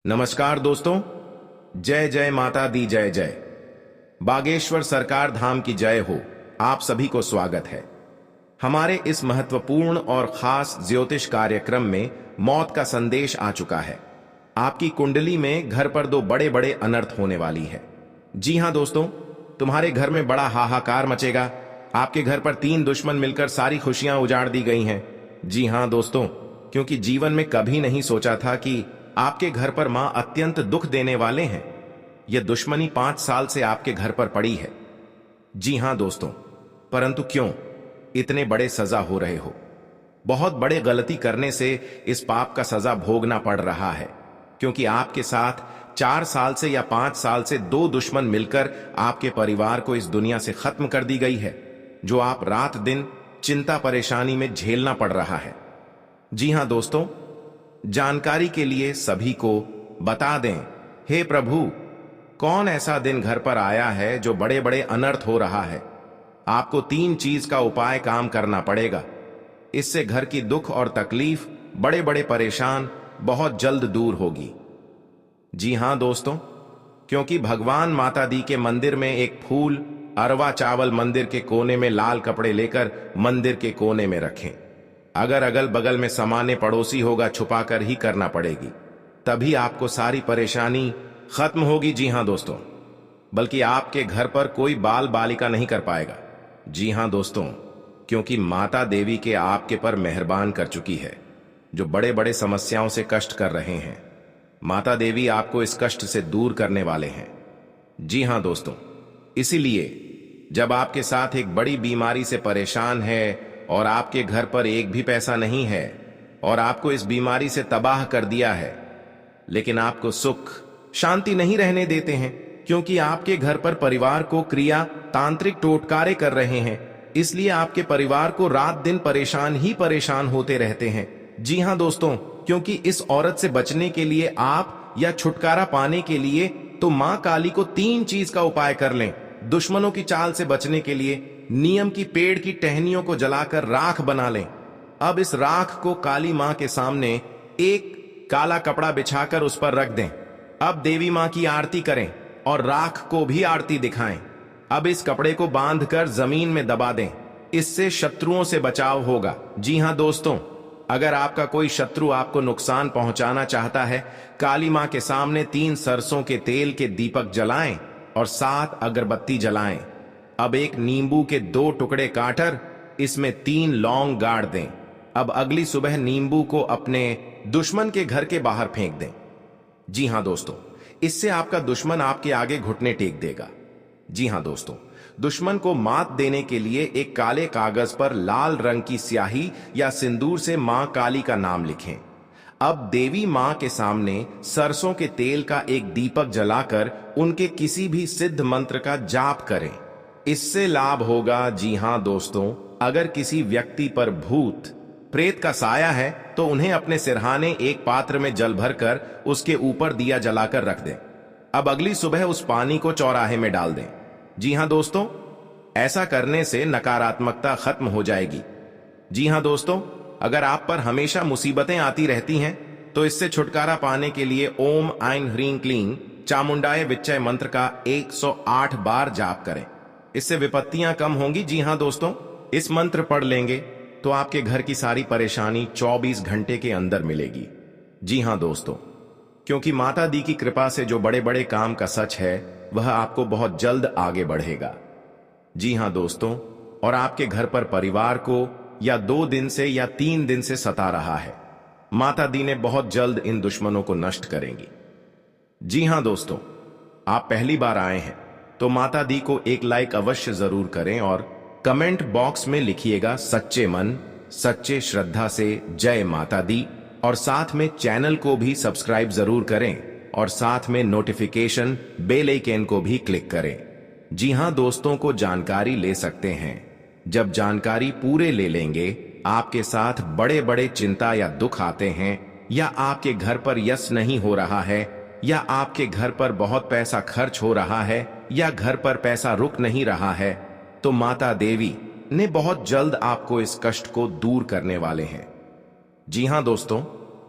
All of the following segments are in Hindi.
नमस्कार दोस्तों। जय जय माता दी जय जय। बागेश्वर सरकार धाम की जय हो। आप सभी को स्वागत है हमारे इस महत्वपूर्ण और खास ज्योतिष कार्यक्रम में। मौत का संदेश आ चुका है। आपकी कुंडली में घर पर दो बड़े बड़े अनर्थ होने वाली है। जी हां दोस्तों, तुम्हारे घर में बड़ा हाहाकार मचेगा। आपके घर पर 3 दुश्मन मिलकर सारी खुशियां उजाड़ दी गई हैं। जी हां दोस्तों, क्योंकि जीवन में कभी नहीं सोचा था कि आपके घर पर मां अत्यंत दुख देने वाले हैं। यह दुश्मनी 5 साल से आपके घर पर पड़ी है। जी हां दोस्तों, परंतु क्यों इतने बड़े सजा हो रहे हो? बहुत बड़े गलती करने से इस पाप का सजा भोगना पड़ रहा है, क्योंकि आपके साथ 4 साल से या 5 साल से 2 दुश्मन मिलकर आपके परिवार को इस दुनिया से खत्म कर दी गई है, जो आप रात दिन चिंता परेशानी में झेलना पड़ रहा है। जी हां दोस्तों, जानकारी के लिए सभी को बता दें, हे प्रभु, कौन ऐसा दिन घर पर आया है जो बड़े बड़े अनर्थ हो रहा है? आपको 3 चीज का उपाय काम करना पड़ेगा। इससे घर की दुख और तकलीफ, बड़े बड़े परेशान बहुत जल्द दूर होगी। जी हां दोस्तों, क्योंकि भगवान माता दी के मंदिर में एक फूल अरवा चावल मंदिर के कोने में लाल कपड़े लेकर मंदिर के कोने में रखें। अगर अगल बगल में सामान्य पड़ोसी होगा, छुपाकर ही करना पड़ेगी, तभी आपको सारी परेशानी खत्म होगी। जी हां दोस्तों, बल्कि आपके घर पर कोई बाल बालिका नहीं कर पाएगा। जी हां दोस्तों, क्योंकि माता देवी के आपके पर मेहरबान कर चुकी है, जो बड़े बड़े समस्याओं से कष्ट कर रहे हैं। माता देवी आपको इस कष्ट से दूर करने वाले हैं। जी हां दोस्तों, इसीलिए जब आपके साथ एक बड़ी बीमारी से परेशान है और आपके घर पर एक भी पैसा नहीं है और आपको इस बीमारी से तबाह कर दिया है, लेकिन आपको सुख शांति नहीं रहने देते हैं, क्योंकि आपके घर पर परिवार को क्रिया तांत्रिक टोटकारे कर रहे हैं। इसलिए आपके परिवार को रात दिन परेशान ही परेशान होते रहते हैं। जी हां दोस्तों, क्योंकि इस औरत से बचने के लिए आप या छुटकारा पाने के लिए तो मां काली को 3 चीज का उपाय कर लें। दुश्मनों की चाल से बचने के लिए नीम की पेड़ की टहनियों को जलाकर राख बना लें। अब इस राख को काली मां के सामने एक काला कपड़ा बिछाकर उस पर रख दें। अब देवी मां की आरती करें और राख को भी आरती दिखाएं। अब इस कपड़े को बांधकर जमीन में दबा दें। इससे शत्रुओं से बचाव होगा। जी हां दोस्तों, अगर आपका कोई शत्रु आपको नुकसान पहुंचाना चाहता है, काली मां के सामने 3 सरसों के तेल के दीपक जलाएं और 7 अगरबत्ती जलाएं। अब एक नींबू के 2 टुकड़े काटकर इसमें 3 लौंग गाड़ दें। अब अगली सुबह नींबू को अपने दुश्मन के घर के बाहर फेंक दें। जी हां दोस्तों, इससे आपका दुश्मन आपके आगे घुटने टेक देगा। जी हां दोस्तों, दुश्मन को मात देने के लिए एक काले कागज पर लाल रंग की स्याही या सिंदूर से मां काली का नाम लिखें। अब देवी मां के सामने सरसों के तेल का एक दीपक जलाकर उनके किसी भी सिद्ध मंत्र का जाप करें। इससे लाभ होगा। जी हां दोस्तों, अगर किसी व्यक्ति पर भूत प्रेत का साया है तो उन्हें अपने सिरहाने एक पात्र में जल भरकर उसके ऊपर दिया जलाकर रख दें। अब अगली सुबह उस पानी को चौराहे में डाल दें। जी हां दोस्तों, ऐसा करने से नकारात्मकता खत्म हो जाएगी। जी हां दोस्तों, अगर आप पर हमेशा मुसीबतें आती रहती हैं तो इससे छुटकारा पाने के लिए ओम ऐं ह्रीं क्लीं चामुंडाय विच्चय मंत्र का 108 बार जाप करें। इससे विपत्तियां कम होंगी। जी हां दोस्तों, इस मंत्र पढ़ लेंगे तो आपके घर की सारी परेशानी 24 घंटे के अंदर मिलेगी। जी हां दोस्तों, क्योंकि माता दी की कृपा से जो बड़े बड़े काम का सच है वह आपको बहुत जल्द आगे बढ़ेगा। जी हां दोस्तों, और आपके घर पर परिवार को या 2 दिन से या 3 दिन से सता रहा है, माता दी ने बहुत जल्द इन दुश्मनों को नष्ट करेंगी। जी हां दोस्तों, आप पहली बार आए हैं तो माता दी को एक लाइक अवश्य जरूर करें और कमेंट बॉक्स में लिखिएगा सच्चे मन सच्चे श्रद्धा से जय माता दी, और साथ में चैनल को भी सब्सक्राइब जरूर करें और साथ में नोटिफिकेशन बेल आइकन को भी क्लिक करें। जी हां दोस्तों, को जानकारी ले सकते हैं। जब जानकारी पूरे ले लेंगे, आपके साथ बड़े बड़े चिंता या दुख आते हैं, या आपके घर पर यश नहीं हो रहा है, या आपके घर पर बहुत पैसा खर्च हो रहा है, या घर पर पैसा रुक नहीं रहा है, तो माता देवी ने बहुत जल्द आपको इस कष्ट को दूर करने वाले हैं। जी हां दोस्तों,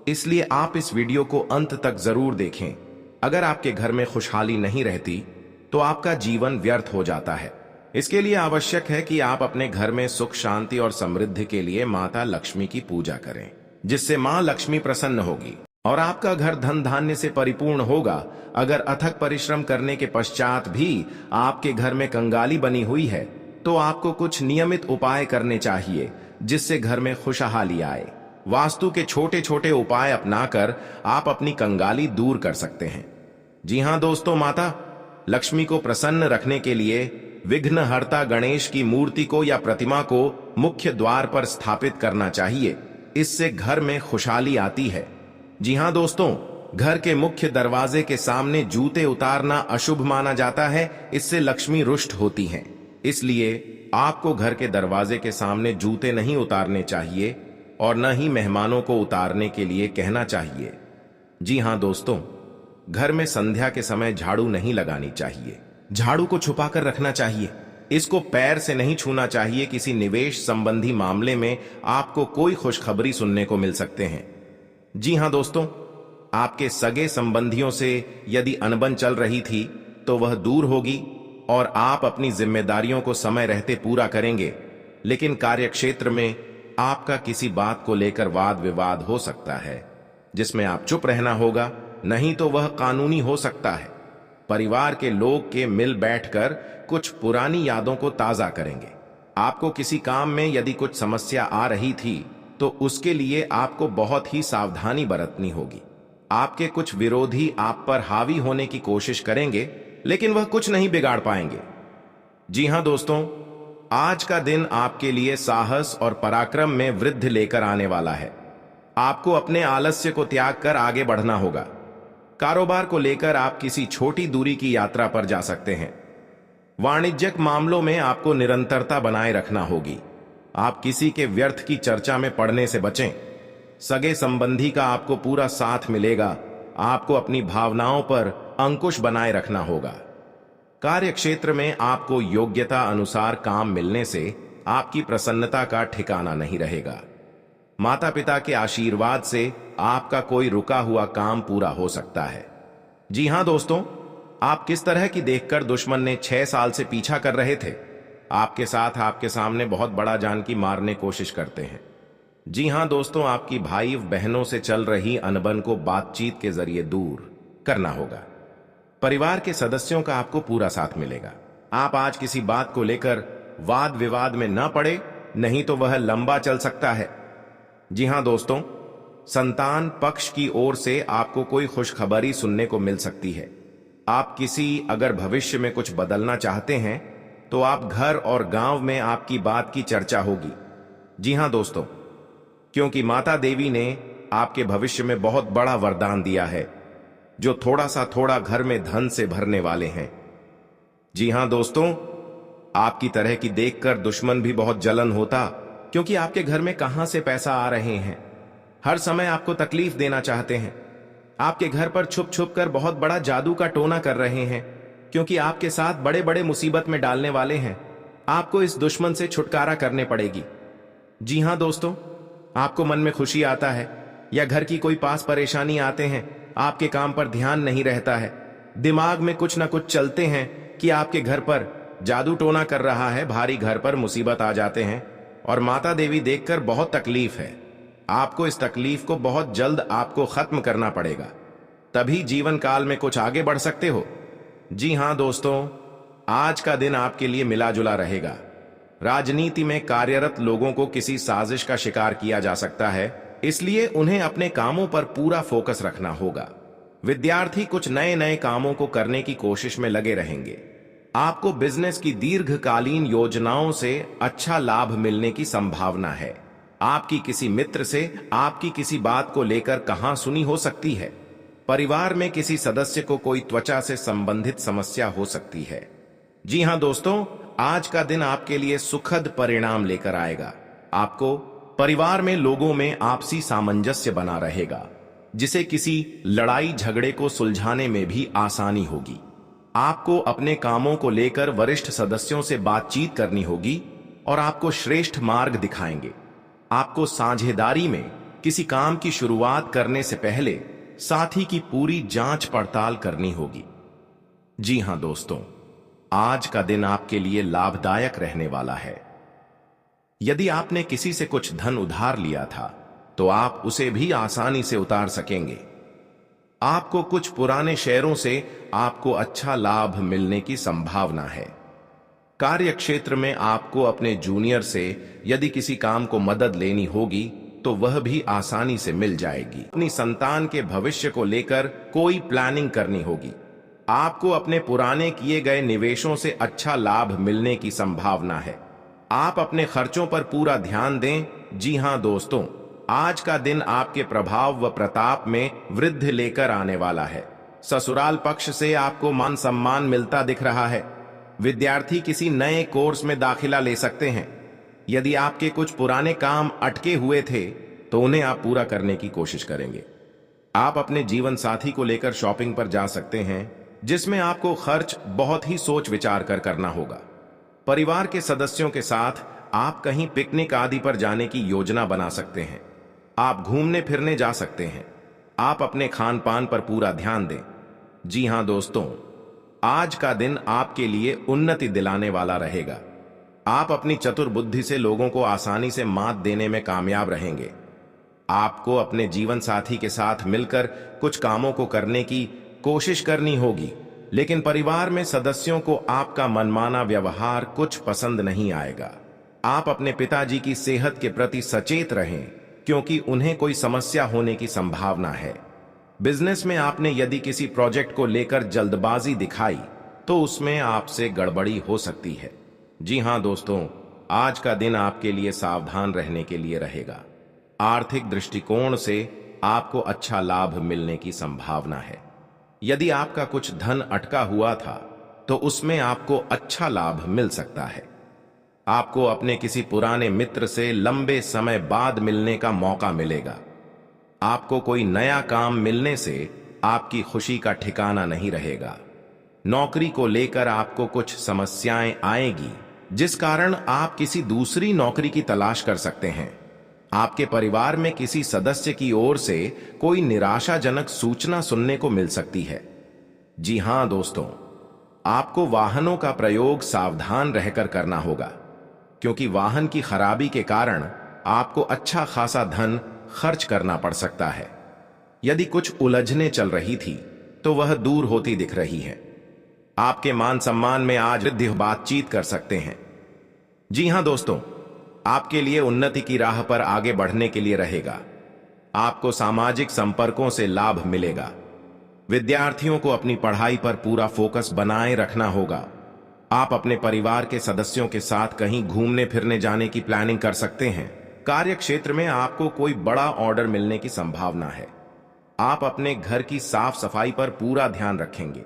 इसलिए आप इस वीडियो को अंत तक जरूर देखें। अगर आपके घर में खुशहाली नहीं रहती तो आपका जीवन व्यर्थ हो जाता है। इसके लिए आवश्यक है कि आप अपने घर में सुख, शांति और समृद्धि के लिए माता लक्ष्मी की पूजा करें, जिससे मां लक्ष्मी प्रसन्न होगी और आपका घर धन धान्य से परिपूर्ण होगा। अगर अथक परिश्रम करने के पश्चात भी आपके घर में कंगाली बनी हुई है तो आपको कुछ नियमित उपाय करने चाहिए, जिससे घर में खुशहाली आए। वास्तु के छोटे छोटे उपाय अपनाकर आप अपनी कंगाली दूर कर सकते हैं। जी हां दोस्तों, माता लक्ष्मी को प्रसन्न रखने के लिए विघ्नहर्ता गणेश की मूर्ति को या प्रतिमा को मुख्य द्वार पर स्थापित करना चाहिए। इससे घर में खुशहाली आती है। जी हां दोस्तों, घर के मुख्य दरवाजे के सामने जूते उतारना अशुभ माना जाता है। इससे लक्ष्मी रुष्ट होती हैं। इसलिए आपको घर के दरवाजे के सामने जूते नहीं उतारने चाहिए और न ही मेहमानों को उतारने के लिए कहना चाहिए। जी हां दोस्तों, घर में संध्या के समय झाड़ू नहीं लगानी चाहिए। झाड़ू को छुपाकर रखना चाहिए। इसको पैर से नहीं छूना चाहिए। किसी निवेश संबंधी मामले में आपको कोई खुशखबरी सुनने को मिल सकते हैं। जी हां दोस्तों, आपके सगे संबंधियों से यदि अनबन चल रही थी तो वह दूर होगी और आप अपनी जिम्मेदारियों को समय रहते पूरा करेंगे। लेकिन कार्यक्षेत्र में आपका किसी बात को लेकर वाद विवाद हो सकता है, जिसमें आप चुप रहना होगा, नहीं तो वह कानूनी हो सकता है। परिवार के लोग के मिल बैठकर कुछ पुरानी यादों को ताजा करेंगे। आपको किसी काम में यदि कुछ समस्या आ रही थी तो उसके लिए आपको बहुत ही सावधानी बरतनी होगी। आपके कुछ विरोधी आप पर हावी होने की कोशिश करेंगे, लेकिन वह कुछ नहीं बिगाड़ पाएंगे। जी हां दोस्तों, आज का दिन आपके लिए साहस और पराक्रम में वृद्धि लेकर आने वाला है। आपको अपने आलस्य को त्याग कर आगे बढ़ना होगा। कारोबार को लेकर आप किसी छोटी दूरी की यात्रा पर जा सकते हैं। वाणिज्यिक मामलों में आपको निरंतरता बनाए रखना होगी। आप किसी के व्यर्थ की चर्चा में पड़ने से बचें। सगे संबंधी का आपको पूरा साथ मिलेगा। आपको अपनी भावनाओं पर अंकुश बनाए रखना होगा। कार्य क्षेत्र में आपको योग्यता अनुसार काम मिलने से आपकी प्रसन्नता का ठिकाना नहीं रहेगा। माता पिता के आशीर्वाद से आपका कोई रुका हुआ काम पूरा हो सकता है। जी हां दोस्तों, आप किस तरह की देखकर दुश्मन ने 6 साल से पीछा कर रहे थे, आपके साथ आपके सामने बहुत बड़ा जान की मारने कोशिश करते हैं। जी हां दोस्तों, आपकी भाई बहनों से चल रही अनबन को बातचीत के जरिए दूर करना होगा। परिवार के सदस्यों का आपको पूरा साथ मिलेगा। आप आज किसी बात को लेकर वाद विवाद में न पड़े, नहीं तो वह लंबा चल सकता है। जी हां दोस्तों, संतान पक्ष की ओर से आपको कोई खुशखबरी सुनने को मिल सकती है। आप किसी अगर भविष्य में कुछ बदलना चाहते हैं तो आप घर और गांव में आपकी बात की चर्चा होगी। जी हां दोस्तों, क्योंकि माता देवी ने आपके भविष्य में बहुत बड़ा वरदान दिया है, जो थोड़ा घर में धन से भरने वाले हैं। जी हां दोस्तों, आपकी तरह की देखकर दुश्मन भी बहुत जलन होता, क्योंकि आपके घर में कहां से पैसा आ रहे हैं। हर समय आपको तकलीफ देना चाहते हैं। आपके घर पर छुप छुप कर बहुत बड़ा जादू का टोना कर रहे हैं, क्योंकि आपके साथ बड़े बड़े मुसीबत में डालने वाले हैं। आपको इस दुश्मन से छुटकारा करने पड़ेगी। जी हां दोस्तों, आपको मन में खुशी आता है या घर की कोई पास परेशानी आते हैं, आपके काम पर ध्यान नहीं रहता है, दिमाग में कुछ ना कुछ चलते हैं कि आपके घर पर जादू टोना कर रहा है, भारी घर पर मुसीबत आ जाते हैं और माता देवी देखकर बहुत तकलीफ है। आपको इस तकलीफ को बहुत जल्द आपको खत्म करना पड़ेगा, तभी जीवन काल में कुछ आगे बढ़ सकते हो। जी हां दोस्तों, आज का दिन आपके लिए मिला जुला रहेगा। राजनीति में कार्यरत लोगों को किसी साजिश का शिकार किया जा सकता है, इसलिए उन्हें अपने कामों पर पूरा फोकस रखना होगा। विद्यार्थी कुछ नए नए कामों को करने की कोशिश में लगे रहेंगे। आपको बिजनेस की दीर्घकालीन योजनाओं से अच्छा लाभ मिलने की संभावना है। आपकी किसी मित्र से आपकी किसी बात को लेकर कहां सुनी हो सकती है। परिवार में किसी सदस्य को कोई त्वचा से संबंधित समस्या हो सकती है। जी हां दोस्तों, आज का दिन आपके लिए सुखद परिणाम लेकर आएगा। आपको परिवार में लोगों में आपसी सामंजस्य बना रहेगा, जिसे किसी लड़ाई झगड़े को सुलझाने में भी आसानी होगी। आपको अपने कामों को लेकर वरिष्ठ सदस्यों से बातचीत करनी होगी और आपको श्रेष्ठ मार्ग दिखाएंगे। आपको साझेदारी में किसी काम की शुरुआत करने से पहले साथी की पूरी जांच पड़ताल करनी होगी। जी हां दोस्तों, आज का दिन आपके लिए लाभदायक रहने वाला है। यदि आपने किसी से कुछ धन उधार लिया था तो आप उसे भी आसानी से उतार सकेंगे। आपको कुछ पुराने शेयरों से आपको अच्छा लाभ मिलने की संभावना है। कार्य क्षेत्र में आपको अपने जूनियर से यदि किसी काम को मदद लेनी होगी तो वह भी आसानी से मिल जाएगी। अपनी संतान के भविष्य को लेकर कोई प्लानिंग करनी होगी। आपको अपने पुराने किए गए निवेशों से अच्छा लाभ मिलने की संभावना है। आप अपने खर्चों पर पूरा ध्यान दें। जी हां दोस्तों, आज का दिन आपके प्रभाव व प्रताप में वृद्धि लेकर आने वाला है। ससुराल पक्ष से आपको मान सम्मान मिलता दिख रहा है। विद्यार्थी किसी नए कोर्स में दाखिला ले सकते हैं। यदि आपके कुछ पुराने काम अटके हुए थे तो उन्हें आप पूरा करने की कोशिश करेंगे। आप अपने जीवन साथी को लेकर शॉपिंग पर जा सकते हैं, जिसमें आपको खर्च बहुत ही सोच विचार कर करना होगा। परिवार के सदस्यों के साथ आप कहीं पिकनिक आदि पर जाने की योजना बना सकते हैं। आप घूमने फिरने जा सकते हैं। आप अपने खान पान पर पूरा ध्यान दें। जी हां दोस्तों, आज का दिन आपके लिए उन्नति दिलाने वाला रहेगा। आप अपनी चतुर बुद्धि से लोगों को आसानी से मात देने में कामयाब रहेंगे। आपको अपने जीवन साथी के साथ मिलकर कुछ कामों को करने की कोशिश करनी होगी, लेकिन परिवार में सदस्यों को आपका मनमाना व्यवहार कुछ पसंद नहीं आएगा। आप अपने पिताजी की सेहत के प्रति सचेत रहें, क्योंकि उन्हें कोई समस्या होने की संभावना है। बिजनेस में आपने यदि किसी प्रोजेक्ट को लेकर जल्दबाजी दिखाई तो उसमें आपसे गड़बड़ी हो सकती है। जी हां दोस्तों, आज का दिन आपके लिए सावधान रहने के लिए रहेगा। आर्थिक दृष्टिकोण से आपको अच्छा लाभ मिलने की संभावना है। यदि आपका कुछ धन अटका हुआ था तो उसमें आपको अच्छा लाभ मिल सकता है। आपको अपने किसी पुराने मित्र से लंबे समय बाद मिलने का मौका मिलेगा। आपको कोई नया काम मिलने से आपकी खुशी का ठिकाना नहीं रहेगा। नौकरी को लेकर आपको कुछ समस्याएं आएगी, जिस कारण आप किसी दूसरी नौकरी की तलाश कर सकते हैं। आपके परिवार में किसी सदस्य की ओर से कोई निराशाजनक सूचना सुनने को मिल सकती है। जी हां दोस्तों, आपको वाहनों का प्रयोग सावधान रहकर करना होगा, क्योंकि वाहन की खराबी के कारण आपको अच्छा खासा धन खर्च करना पड़ सकता है। यदि कुछ उलझने चल रही थी तो वह दूर होती दिख रही है। आपके मान सम्मान में आज वृद्धि बातचीत कर सकते हैं। जी हां दोस्तों, आपके लिए उन्नति की राह पर आगे बढ़ने के लिए रहेगा। आपको सामाजिक संपर्कों से लाभ मिलेगा। विद्यार्थियों को अपनी पढ़ाई पर पूरा फोकस बनाए रखना होगा। आप अपने परिवार के सदस्यों के साथ कहीं घूमने फिरने जाने की प्लानिंग कर सकते हैं। कार्य क्षेत्र में आपको कोई बड़ा ऑर्डर मिलने की संभावना है। आप अपने घर की साफ सफाई पर पूरा ध्यान रखेंगे।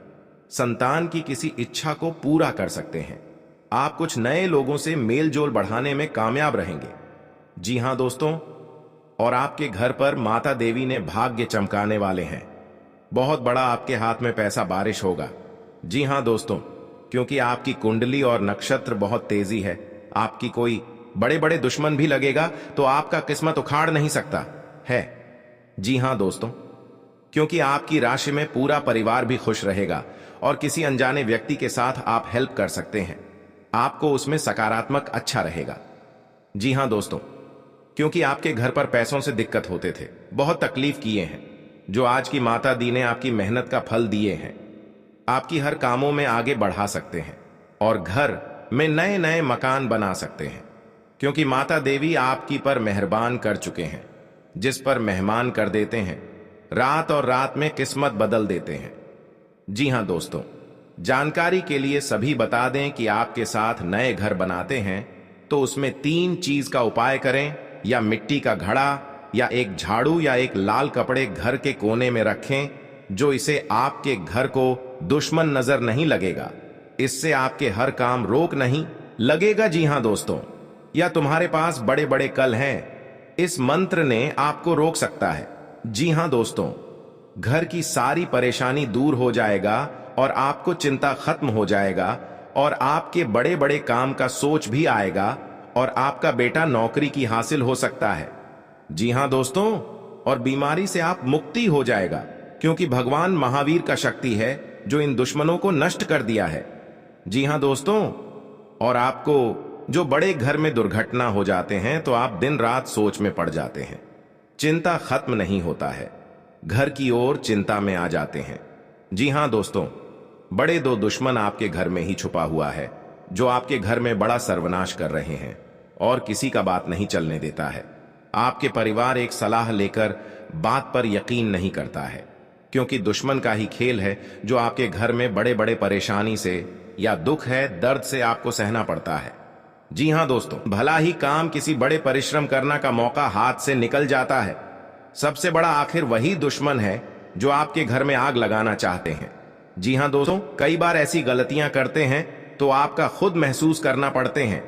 संतान की किसी इच्छा को पूरा कर सकते हैं। आप कुछ नए लोगों से मेल जोल बढ़ाने में कामयाब रहेंगे। जी हां दोस्तों, और आपके घर पर माता देवी ने भाग्य चमकाने वाले हैं। बहुत बड़ा आपके हाथ में पैसा बारिश होगा। जी हां दोस्तों, क्योंकि आपकी कुंडली और नक्षत्र बहुत तेजी है। आपकी कोई बड़े बड़े दुश्मन भी लगेगा तो आपका किस्मत उखाड़ नहीं सकता है। जी हां दोस्तों, क्योंकि आपकी राशि में पूरा परिवार भी खुश रहेगा और किसी अनजाने व्यक्ति के साथ आप हेल्प कर सकते हैं। आपको उसमें सकारात्मक अच्छा रहेगा। जी हां दोस्तों, क्योंकि आपके घर पर पैसों से दिक्कत होते थे, बहुत तकलीफ किए हैं, जो आज की माता दी ने आपकी मेहनत का फल दिए हैं। आपकी हर कामों में आगे बढ़ा सकते हैं और घर में नए नए मकान बना सकते हैं, क्योंकि माता देवी आपकी पर मेहरबान कर चुके हैं। जिस पर मेहमान कर देते हैं, रात और रात में किस्मत बदल देते हैं। जी हां दोस्तों, जानकारी के लिए सभी बता दें कि आपके साथ नए घर बनाते हैं तो उसमें 3 चीज का उपाय करें, या मिट्टी का घड़ा, या एक झाड़ू, या एक लाल कपड़े घर के कोने में रखें, जो इसे आपके घर को दुश्मन नजर नहीं लगेगा। इससे आपके हर काम रोक नहीं लगेगा। जी हां दोस्तों, या तुम्हारे पास बड़े बड़े कल हैं, इस मंत्र ने आपको रोक सकता है। जी हां दोस्तों, घर की सारी परेशानी दूर हो जाएगा और आपको चिंता खत्म हो जाएगा और आपके बड़े बड़े काम का सोच भी आएगा और आपका बेटा नौकरी की हासिल हो सकता है। जी हां दोस्तों, और बीमारी से आप मुक्ति हो जाएगा, क्योंकि भगवान महावीर का शक्ति है जो इन दुश्मनों को नष्ट कर दिया है। जी हां दोस्तों, और आपको जो बड़े घर में दुर्घटना हो जाते हैं तो आप दिन रात सोच में पड़ जाते हैं, चिंता खत्म नहीं होता है, घर की ओर चिंता में आ जाते हैं। जी हां दोस्तों, बड़े दो दुश्मन आपके घर में ही छुपा हुआ है जो आपके घर में बड़ा सर्वनाश कर रहे हैं और किसी का बात नहीं चलने देता है। आपके परिवार एक सलाह लेकर बात पर यकीन नहीं करता है, क्योंकि दुश्मन का ही खेल है जो आपके घर में बड़े बड़े परेशानी से या दुख है, दर्द से आपको सहना पड़ता है। जी हां दोस्तों, भला ही काम किसी बड़े परिश्रम करना का मौका हाथ से निकल जाता है, सबसे बड़ा आखिर वही दुश्मन है जो आपके घर में आग लगाना चाहते हैं। जी हां दोस्तों, कई बार ऐसी गलतियां करते हैं तो आपका खुद महसूस करना पड़ते हैं।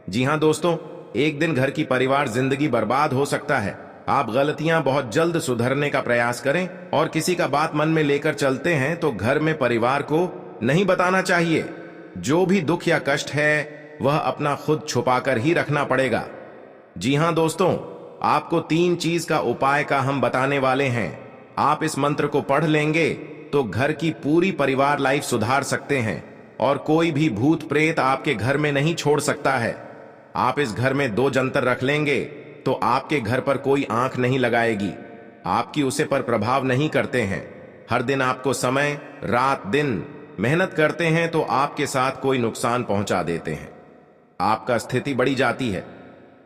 जी हां दोस्तों, एक दिन घर की परिवार जिंदगी बर्बाद हो सकता है। आप गलतियां बहुत जल्द सुधरने का प्रयास करें और किसी का बात मन में लेकर चलते हैं तो घर में परिवार को नहीं बताना चाहिए। जो भी दुख या कष्ट है वह अपना खुद छुपाकर ही रखना पड़ेगा। जी हां दोस्तों, आपको 3 चीज का उपाय का हम बताने वाले हैं। आप इस मंत्र को पढ़ लेंगे तो घर की पूरी परिवार लाइफ सुधार सकते हैं और कोई भी भूत प्रेत आपके घर में नहीं छोड़ सकता है। आप इस घर में 2 जंतर रख लेंगे तो आपके घर पर कोई आंख नहीं लगाएगी, आपकी उसे पर प्रभाव नहीं करते हैं। हर दिन आपको समय रात दिन मेहनत करते हैं तो आपके साथ कोई नुकसान पहुंचा देते हैं, आपका स्थिति बढ़ी जाती है।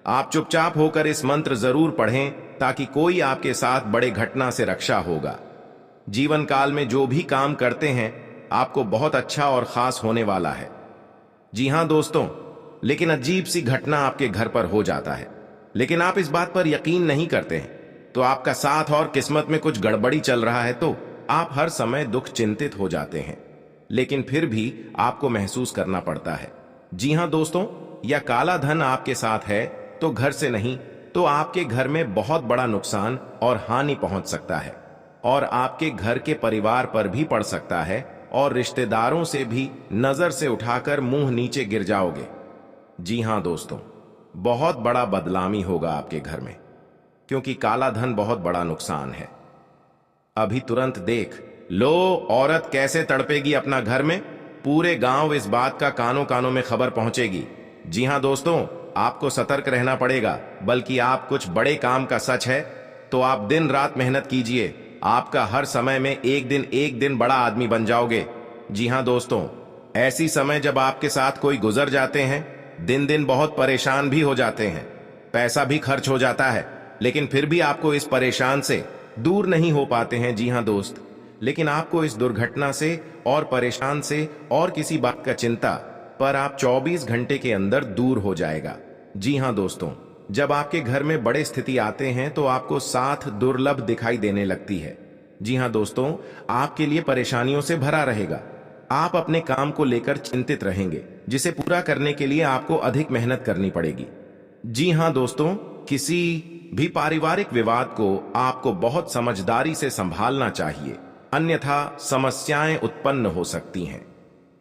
आप चुपचाप होकर इस मंत्र जरूर पढ़ें ताकि कोई आपके साथ बड़े घटना से रक्षा होगा। जीवन काल में जो भी काम करते हैं आपको बहुत अच्छा और खास होने वाला है। जी हां दोस्तों, लेकिन अजीब सी घटना आपके घर पर हो जाता है, लेकिन आप इस बात पर यकीन नहीं करते हैं तो आपका साथ और किस्मत में कुछ गड़बड़ी चल रहा है, तो आप हर समय दुख चिंतित हो जाते हैं, लेकिन फिर भी आपको महसूस करना पड़ता है। जी हां दोस्तों, या काला धन आपके साथ है तो घर से नहीं तो आपके घर में बहुत बड़ा नुकसान और हानि पहुंच सकता है और आपके घर के परिवार पर भी पड़ सकता है और रिश्तेदारों से भी नजर से उठाकर मुंह नीचे गिर जाओगे। जी हां दोस्तों, बहुत बड़ा बदनामी होगा आपके घर में, क्योंकि काला धन बहुत बड़ा नुकसान है। अभी तुरंत देख लो औरत कैसे तड़पेगी अपना घर में, पूरे गांव इस बात का कानों कानों में खबर पहुंचेगी। जी हां दोस्तों, आपको सतर्क रहना पड़ेगा, बल्कि आप कुछ बड़े काम का सच है तो आप दिन रात मेहनत कीजिए, आपका हर समय में एक दिन बड़ा आदमी बन जाओगे। जी हां दोस्तों, ऐसी समय जब आपके साथ कोई गुजर जाते हैं, दिन दिन बहुत परेशान भी हो जाते हैं, पैसा भी खर्च हो जाता है, लेकिन फिर भी आपको इस परेशान से दूर नहीं हो पाते हैं। जी हां दोस्त, लेकिन आपको इस दुर्घटना से और परेशान से और किसी बात का चिंता पर आप 24 घंटे के अंदर दूर हो जाएगा। जी हां दोस्तों, जब आपके घर में बड़े स्थिति आते हैं तो आपको साथ दुर्लभ दिखाई देने लगती है। जी हां दोस्तों, आपके लिए परेशानियों से भरा रहेगा, आप अपने काम को लेकर चिंतित रहेंगे, जिसे पूरा करने के लिए आपको अधिक मेहनत करनी पड़ेगी। जी हां दोस्तों, किसी भी पारिवारिक विवाद को आपको बहुत समझदारी से संभालना चाहिए, अन्यथा समस्याएं उत्पन्न हो सकती हैं।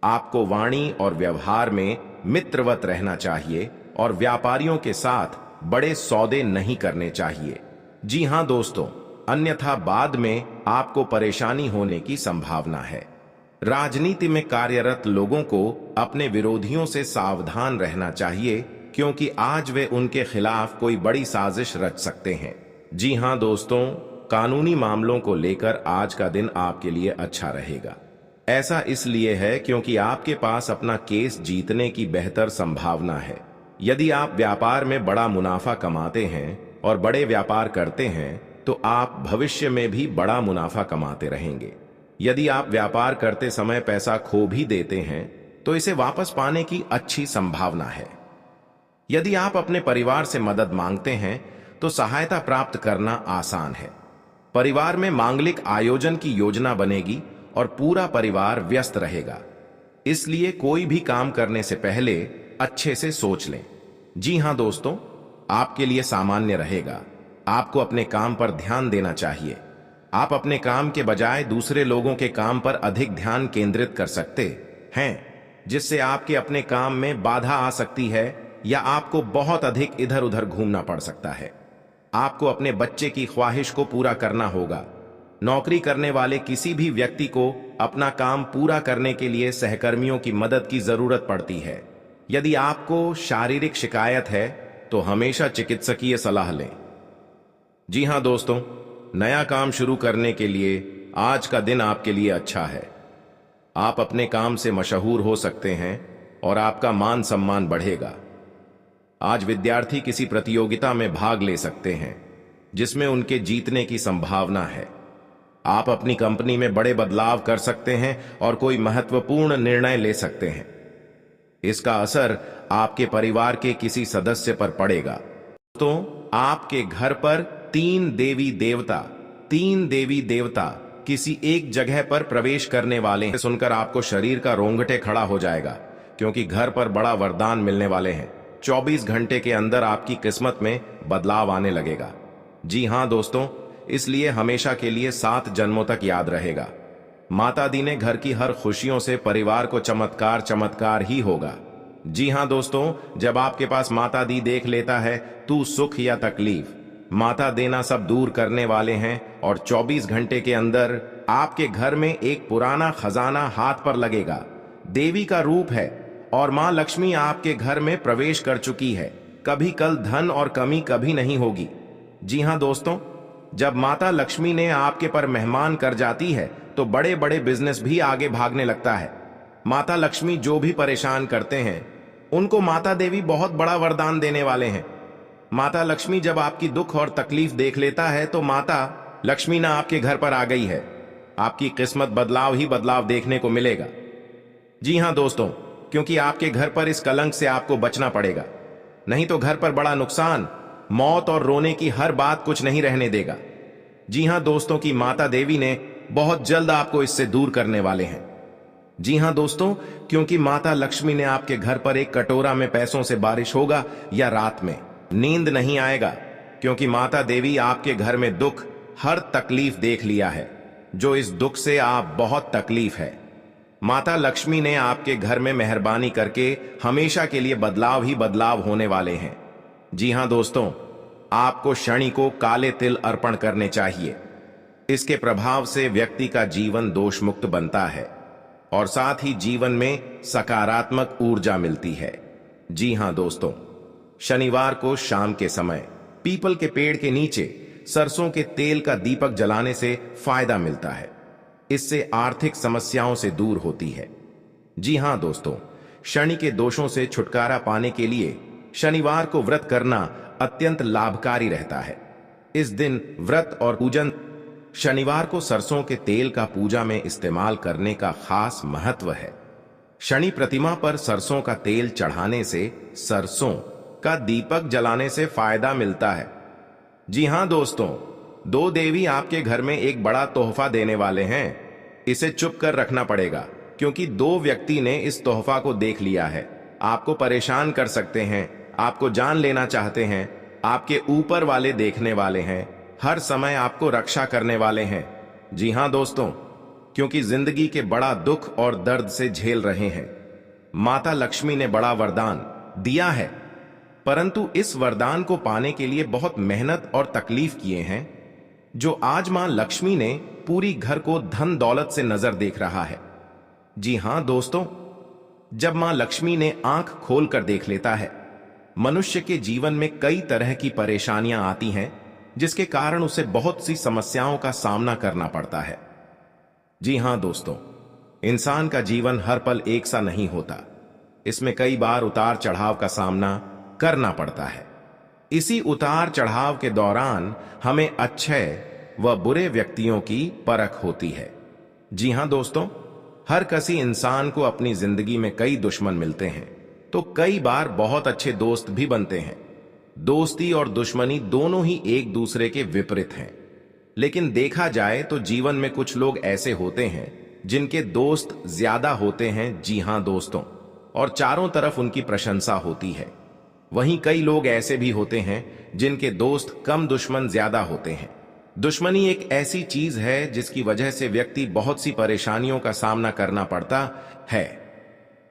आपको वाणी और व्यवहार में मित्रवत रहना चाहिए और व्यापारियों के साथ बड़े सौदे नहीं करने चाहिए। जी हां दोस्तों, अन्यथा बाद में आपको परेशानी होने की संभावना है। राजनीति में कार्यरत लोगों को अपने विरोधियों से सावधान रहना चाहिए, क्योंकि आज वे उनके खिलाफ कोई बड़ी साजिश रच सकते हैं। जी हां दोस्तों, कानूनी मामलों को लेकर आज का दिन आपके लिए अच्छा रहेगा। ऐसा इसलिए है क्योंकि आपके पास अपना केस जीतने की बेहतर संभावना है। यदि आप व्यापार में बड़ा मुनाफा कमाते हैं और बड़े व्यापार करते हैं तो आप भविष्य में भी बड़ा मुनाफा कमाते रहेंगे। यदि आप व्यापार करते समय पैसा खो भी देते हैं तो इसे वापस पाने की अच्छी संभावना है। यदि आप अपने परिवार से मदद मांगते हैं तो सहायता प्राप्त करना आसान है। परिवार में मांगलिक आयोजन की योजना बनेगी और पूरा परिवार व्यस्त रहेगा, इसलिए कोई भी काम करने से पहले अच्छे से सोच लें। जी हां दोस्तों, आपके लिए सामान्य रहेगा, आपको अपने काम पर ध्यान देना चाहिए। आप अपने काम के बजाय दूसरे लोगों के काम पर अधिक ध्यान केंद्रित कर सकते हैं, जिससे आपके अपने काम में बाधा आ सकती है या आपको बहुत अधिक इधर उधर घूमना पड़ सकता है। आपको अपने बच्चे की ख्वाहिश को पूरा करना होगा। नौकरी करने वाले किसी भी व्यक्ति को अपना काम पूरा करने के लिए सहकर्मियों की मदद की जरूरत पड़ती है। यदि आपको शारीरिक शिकायत है तो हमेशा चिकित्सकीय सलाह लें। जी हां दोस्तों, नया काम शुरू करने के लिए आज का दिन आपके लिए अच्छा है। आप अपने काम से मशहूर हो सकते हैं और आपका मान सम्मान बढ़ेगा। आज विद्यार्थी किसी प्रतियोगिता में भाग ले सकते हैं जिसमें उनके जीतने की संभावना है। आप अपनी कंपनी में बड़े बदलाव कर सकते हैं और कोई महत्वपूर्ण निर्णय ले सकते हैं। इसका असर आपके परिवार के किसी सदस्य पर पड़ेगा। तो आपके घर पर तीन देवी देवता किसी एक जगह पर प्रवेश करने वाले हैं। सुनकर आपको शरीर का रोंगटे खड़ा हो जाएगा, क्योंकि घर पर बड़ा वरदान मिलने वाले हैं। 24 घंटे के अंदर आपकी किस्मत में बदलाव आने लगेगा। जी हां दोस्तों, इसलिए हमेशा के लिए 7 जन्मों तक याद रहेगा। माता दी ने घर की हर खुशियों से परिवार को चमत्कार ही होगा। जी हां दोस्तों, जब आपके पास माता दी देख लेता है तू सुख या तकलीफ, माता देना सब दूर करने वाले हैं और 24 घंटे के अंदर आपके घर में एक पुराना खजाना हाथ पर लगेगा। देवी का रूप है और मां लक्ष्मी आपके घर में प्रवेश कर चुकी है। कभी कल धन और कमी कभी नहीं होगी। जी हां दोस्तों, जब माता लक्ष्मी ने आपके पर मेहमान कर जाती है तो बड़े बड़े बिजनेस भी आगे भागने लगता है। माता लक्ष्मी जो भी परेशान करते हैं उनको माता देवी बहुत बड़ा वरदान देने वाले हैं। माता लक्ष्मी जब आपकी दुख और तकलीफ देख लेता है तो माता लक्ष्मी ना आपके घर पर आ गई है। आपकी किस्मत बदलाव ही बदलाव देखने को मिलेगा। जी हां दोस्तों, क्योंकि आपके घर पर इस कलंक से आपको बचना पड़ेगा, नहीं तो घर पर बड़ा नुकसान, मौत और रोने की हर बात कुछ नहीं रहने देगा। जी हां दोस्तों, की माता देवी ने बहुत जल्द आपको इससे दूर करने वाले हैं। जी हां दोस्तों, क्योंकि माता लक्ष्मी ने आपके घर पर एक कटोरा में पैसों से बारिश होगा या रात में नींद नहीं आएगा, क्योंकि माता देवी आपके घर में दुख हर तकलीफ देख लिया है। जो इस दुख से आप बहुत तकलीफ है, माता लक्ष्मी ने आपके घर में मेहरबानी करके हमेशा के लिए बदलाव ही बदलाव होने वाले हैं। जी हां दोस्तों, आपको शनि को काले तिल अर्पण करने चाहिए। इसके प्रभाव से व्यक्ति का जीवन दोष मुक्त बनता है और साथ ही जीवन में सकारात्मक ऊर्जा मिलती है। जी हां दोस्तों, शनिवार को शाम के समय पीपल के पेड़ के नीचे सरसों के तेल का दीपक जलाने से फायदा मिलता है। इससे आर्थिक समस्याओं से दूर होती है। जी हां दोस्तों, शनि के दोषों से छुटकारा पाने के लिए शनिवार को व्रत करना अत्यंत लाभकारी रहता है। इस दिन व्रत और पूजन शनिवार को सरसों के तेल का पूजा में इस्तेमाल करने का खास महत्व है। शनि प्रतिमा पर सरसों का तेल चढ़ाने से सरसों का दीपक जलाने से फायदा मिलता है। जी हां दोस्तों, 2 देवी आपके घर में एक बड़ा तोहफा देने वाले हैं। इसे चुप कर रखना पड़ेगा, क्योंकि 2 व्यक्ति ने इस तोहफा को देख लिया है। आपको परेशान कर सकते हैं, आपको जान लेना चाहते हैं, आपके ऊपर वाले देखने वाले हैं, हर समय आपको रक्षा करने वाले हैं। जी हां दोस्तों, क्योंकि जिंदगी के बड़ा दुख और दर्द से झेल रहे हैं। माता लक्ष्मी ने बड़ा वरदान दिया है, परंतु इस वरदान को पाने के लिए बहुत मेहनत और तकलीफ किए हैं, जो आज मां लक्ष्मी ने पूरी घर को धन दौलत से नजर देख रहा है। जी हां दोस्तों, जब मां लक्ष्मी ने आंख खोलकर देख लेता है, मनुष्य के जीवन में कई तरह की परेशानियां आती हैं, जिसके कारण उसे बहुत सी समस्याओं का सामना करना पड़ता है। जी हां दोस्तों, इंसान का जीवन हर पल एक सा नहीं होता। इसमें कई बार उतार चढ़ाव का सामना करना पड़ता है। इसी उतार चढ़ाव के दौरान हमें अच्छे व बुरे व्यक्तियों की परख होती है। जी हां दोस्तों, हर किसी इंसान को अपनी जिंदगी में कई दुश्मन मिलते हैं, तो कई बार बहुत अच्छे दोस्त भी बनते हैं। दोस्ती और दुश्मनी दोनों ही एक दूसरे के विपरीत हैं। लेकिन देखा जाए तो जीवन में कुछ लोग ऐसे होते हैं जिनके दोस्त ज्यादा होते हैं। जी हां दोस्तों, और चारों तरफ उनकी प्रशंसा होती है। वहीं कई लोग ऐसे भी होते हैं जिनके दोस्त कम, दुश्मन ज्यादा होते हैं। दुश्मनी एक ऐसी चीज है जिसकी वजह से व्यक्ति बहुत सी परेशानियों का सामना करना पड़ता है।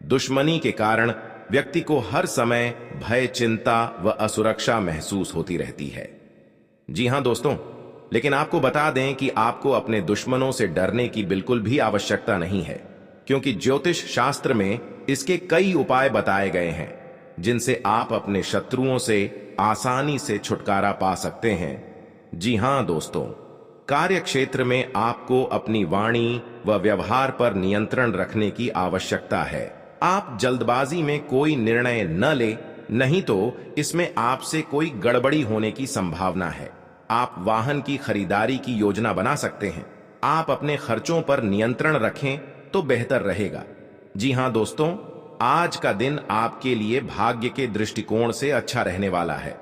दुश्मनी के कारण व्यक्ति को हर समय भय, चिंता व असुरक्षा महसूस होती रहती है। जी हां दोस्तों, लेकिन आपको बता दें कि आपको अपने दुश्मनों से डरने की बिल्कुल भी आवश्यकता नहीं है, क्योंकि ज्योतिष शास्त्र में इसके कई उपाय बताए गए हैं जिनसे आप अपने शत्रुओं से आसानी से छुटकारा पा सकते हैं। जी हां दोस्तों, कार्य क्षेत्र में आपको अपनी वाणी व व्यवहार पर नियंत्रण रखने की आवश्यकता है। आप जल्दबाजी में कोई निर्णय न ले, नहीं तो इसमें आपसे कोई गड़बड़ी होने की संभावना है। आप वाहन की खरीदारी की योजना बना सकते हैं। आप अपने खर्चों पर नियंत्रण रखें तो बेहतर रहेगा। जी हां दोस्तों, आज का दिन आपके लिए भाग्य के दृष्टिकोण से अच्छा रहने वाला है।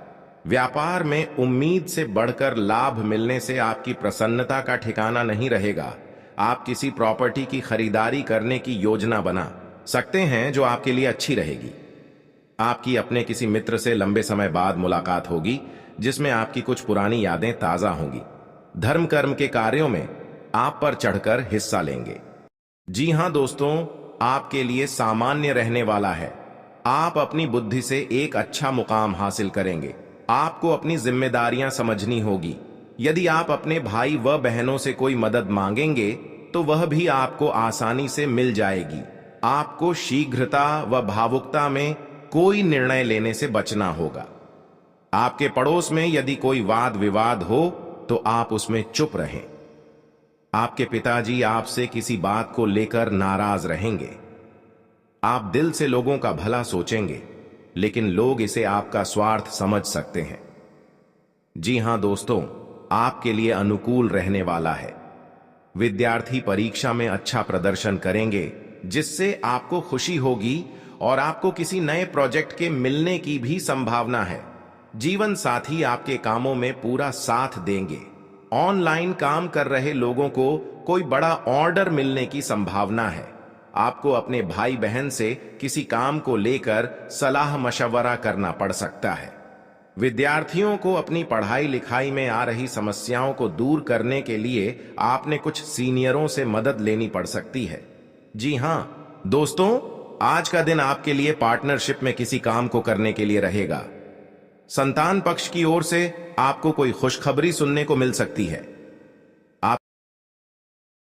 व्यापार में उम्मीद से बढ़कर लाभ मिलने से आपकी प्रसन्नता का ठिकाना नहीं रहेगा। आप किसी प्रॉपर्टी की खरीदारी करने की योजना बना सकते हैं जो आपके लिए अच्छी रहेगी। आपकी अपने किसी मित्र से लंबे समय बाद मुलाकात होगी जिसमें आपकी कुछ पुरानी यादें ताजा होंगी। धर्म कर्म के कार्यों में आप पर चढ़कर हिस्सा लेंगे। जी हां दोस्तों, आपके लिए सामान्य रहने वाला है। आप अपनी बुद्धि से एक अच्छा मुकाम हासिल करेंगे। आपको अपनी जिम्मेदारियां समझनी होगी। यदि आप अपने भाई व बहनों से कोई मदद मांगेंगे तो वह भी आपको आसानी से मिल जाएगी। आपको शीघ्रता व भावुकता में कोई निर्णय लेने से बचना होगा। आपके पड़ोस में यदि कोई वाद विवाद हो तो आप उसमें चुप रहें। आपके पिताजी आपसे किसी बात को लेकर नाराज रहेंगे। आप दिल से लोगों का भला सोचेंगे, लेकिन लोग इसे आपका स्वार्थ समझ सकते हैं। जी हां दोस्तों, आपके लिए अनुकूल रहने वाला है। विद्यार्थी परीक्षा में अच्छा प्रदर्शन करेंगे जिससे आपको खुशी होगी और आपको किसी नए प्रोजेक्ट के मिलने की भी संभावना है। जीवन साथी आपके कामों में पूरा साथ देंगे। ऑनलाइन काम कर रहे लोगों को कोई बड़ा ऑर्डर मिलने की संभावना है। आपको अपने भाई बहन से किसी काम को लेकर सलाह मशवरा करना पड़ सकता है। विद्यार्थियों को अपनी पढ़ाई लिखाई में आ रही समस्याओं को दूर करने के लिए आपने कुछ सीनियरों से मदद लेनी पड़ सकती है। जी हां दोस्तों, आज का दिन आपके लिए पार्टनरशिप में किसी काम को करने के लिए रहेगा। संतान पक्ष की ओर से आपको कोई खुशखबरी सुनने को मिल सकती है।